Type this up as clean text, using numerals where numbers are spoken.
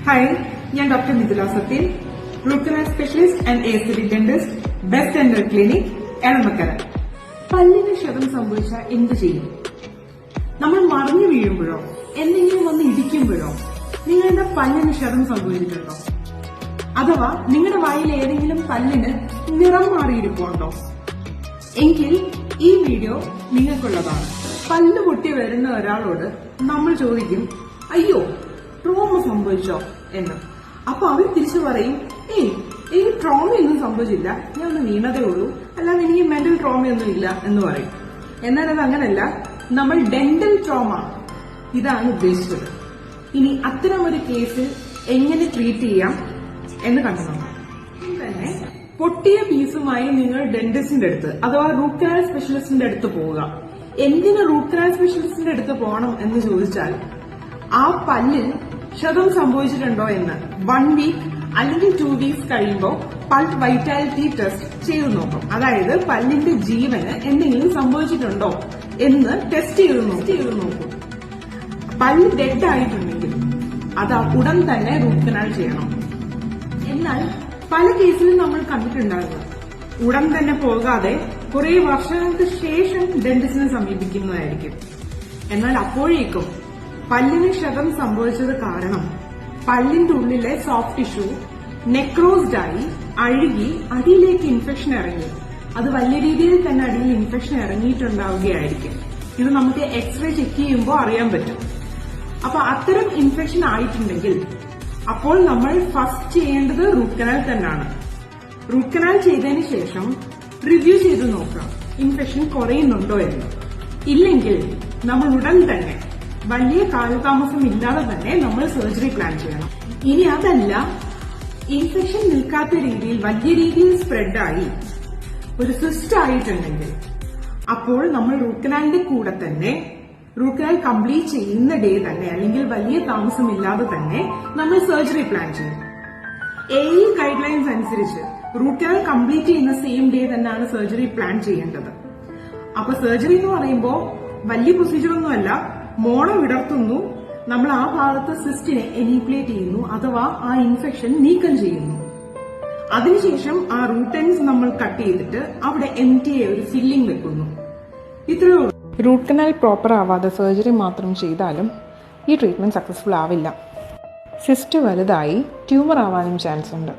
Hi, ഞാൻ doctor Mithula Sathyan, root canal specialist and aesthetic dentist, best dental clinic, Elamakkara. പല്ലിന് ക്ഷതം സംഭവിച്ചാൽ എന്ത് ചെയ്യും? നമ്മൾ മറിഞ്ഞു വീഴുമ്പോഴോ എന്തെങ്കിലും വന്ന് ഇടിക്കുമ്പോഴോ നിങ്ങളുടെ പല്ലിന് ക്ഷതം സംഭവിച്ചിട്ടുണ്ടോ? അഥവാ നിങ്ങളുടെ വായിൽ ഏതെങ്കിലും പല്ലിന് നിറം മാറിയിരിപ്പുണ്ടോ? എങ്കിൽ ഈ വീഡിയോ നിങ്ങൾക്കുള്ളതാണ്. പല്ല് പൊട്ടി വരുന്ന ഒരാളോട് നമ്മൾ ചോദിക്കും, അയ്യോ ട്രോമ സംഭവിച്ചോ എന്ന്. അപ്പൊ അവർ തിരിച്ചു പറയും, എനിക്ക് ട്രോമയൊന്നും സംഭവിച്ചില്ല, ഞാൻ ഒന്ന് വീണതേ ഉള്ളൂ, അല്ലാതെ എനിക്ക് മെന്റൽ ട്രോമയൊന്നും ഇല്ല എന്ന് പറയും. എന്നാൽ അത് അങ്ങനല്ല, നമ്മൾ ഡെന്റൽ ട്രോമ ഇതാണ് ഉദ്ദേശിച്ചത്. ഇനി അത്തരം ഒരു കേസിൽ എങ്ങനെ ട്രീറ്റ് ചെയ്യാം എന്ന് കണ്ടു നോക്കാം. തന്നെ പൊട്ടിയ പീസുമായി നിങ്ങൾ ഡെന്റിസ്റ്റിന്റെ അടുത്ത് അഥവാ റൂട്ട് കനാൽ സ്പെഷ്യലിസ്റ്റിന്റെ അടുത്ത് പോവുക. എന്തിന് റൂട്ട് കനാൽ സ്പെഷ്യലിസ്റ്റിന്റെ അടുത്ത് പോകണം എന്ന് ചോദിച്ചാൽ, ആ പല്ലിൽ ക്ഷതം സംഭവിച്ചിട്ടുണ്ടോ എന്ന് 1 വീക്ക് അല്ലെങ്കിൽ 2 വീക്സ് കഴിയുമ്പോൾ പൾപ്പ് വൈറ്റാലിറ്റി ടെസ്റ്റ് ചെയ്തു നോക്കും. അതായത് പല്ലിന്റെ ജീവന് എന്തെങ്കിലും സംഭവിച്ചിട്ടുണ്ടോ എന്ന് ടെസ്റ്റ് ചെയ്തു നോക്കും. പല്ല് ഡെഡ് ആയിട്ടുണ്ടെങ്കിൽ അത് ഉടൻ തന്നെ റൂട്ട് കനാൽ ചെയ്യണം. എന്നാൽ പല കേസിലും നമ്മൾ കണ്ടിട്ടുണ്ടാകുന്നത് ഉടൻ തന്നെ പോകാതെ കുറെ വർഷങ്ങൾക്ക് ശേഷം ഡെന്റിസ്റ്റിനെ സമീപിക്കുന്നതായിരിക്കും. എന്നാൽ അപ്പോഴേക്കും പല്ലിന് ക്ഷതം സംഭവിച്ചത് കാരണം പല്ലിന്റെ ഉള്ളിലെ സോഫ്റ്റ് ടിഷ്യൂ നെക്രോസ്ഡ് ആയി അഴുകി അടിയിലേക്ക് ഇൻഫെക്ഷൻ ഇറങ്ങി. അത് വലിയ രീതിയിൽ തന്നെ അടിയിൽ ഇൻഫെക്ഷൻ ഇറങ്ങിയിട്ടുണ്ടാവുകയായിരിക്കും. ഇത് നമുക്ക് എക്സ്റേ ചെക്ക് ചെയ്യുമ്പോൾ അറിയാൻ പറ്റും. അപ്പൊ അത്തരം ഇൻഫെക്ഷൻ ആയിട്ടുണ്ടെങ്കിൽ അപ്പോൾ നമ്മൾ ഫസ്റ്റ് ചെയ്യേണ്ടത് റൂട്ട് കനാൽ തന്നെയാണ്. റൂട്ട് കനാൽ ചെയ്തതിന് ശേഷം റിവ്യൂ ചെയ്ത് നോക്കാം ഇൻഫെക്ഷൻ കുറയുന്നുണ്ടോ എന്ന്. ഇല്ലെങ്കിൽ നമ്മൾ ഉടൻ തന്നെ വലിയ കാലതാമസം ഇല്ലാതെ തന്നെ നമ്മൾ സർജറി പ്ലാൻ ചെയ്യണം. ഇനി അതല്ല, ഇൻഫെക്ഷൻ നിൽക്കാത്ത രീതിയിൽ വലിയ രീതിയിൽ സ്പ്രെഡായി ഒരു സിസ്റ്റ് ആയിട്ടുണ്ടെങ്കിൽ അപ്പോൾ നമ്മൾ റൂട്ട് കനാലിന്റെ കൂടെ തന്നെ റൂട്ട് കനാൽ കംപ്ലീറ്റ് ചെയ്യുന്ന ഡേ തന്നെ അല്ലെങ്കിൽ വലിയ താമസമില്ലാതെ തന്നെ നമ്മൾ സർജറി പ്ലാൻ ചെയ്യും. AE ഗൈഡ് ലൈൻസ് അനുസരിച്ച് റൂട്ട് കനാൽ കംപ്ലീറ്റ് ചെയ്യുന്ന സെയിം ഡേ തന്നെയാണ് സർജറി പ്ലാൻ ചെയ്യേണ്ടത്. അപ്പൊ സർജറി എന്ന് പറയുമ്പോൾ വലിയ പ്രൊസീജിയർ ഒന്നുമല്ല. മോണ വിടർത്തുന്നു, നമ്മൾ ആ ഭാഗത്ത് സിസ്റ്റിനെ എനിപ്ലേറ്റ് ചെയ്യുന്നു അഥവാ ആ ഇൻഫെക്ഷൻ നീക്കം ചെയ്യുന്നു. അതിനുശേഷം ആ റൂട്ട് എൻഡ്സ് നമ്മൾ കട്ട് ചെയ്തിട്ട് അവിടെ MTA ഒരു ഫില്ലിംഗ് വെക്കുന്നു. ഇത്രയേ ഉള്ളൂ. റൂട്ട് കനാൽ പ്രോപ്പർ ആവാതെ സർജറി മാത്രം ചെയ്താലും ഈ ട്രീറ്റ്മെന്റ് സക്സസ്ഫുൾ ആവില്ല. സിസ്റ്റ് വലുതായി ട്യൂമർ ആവാനും ചാൻസ് ഉണ്ട്.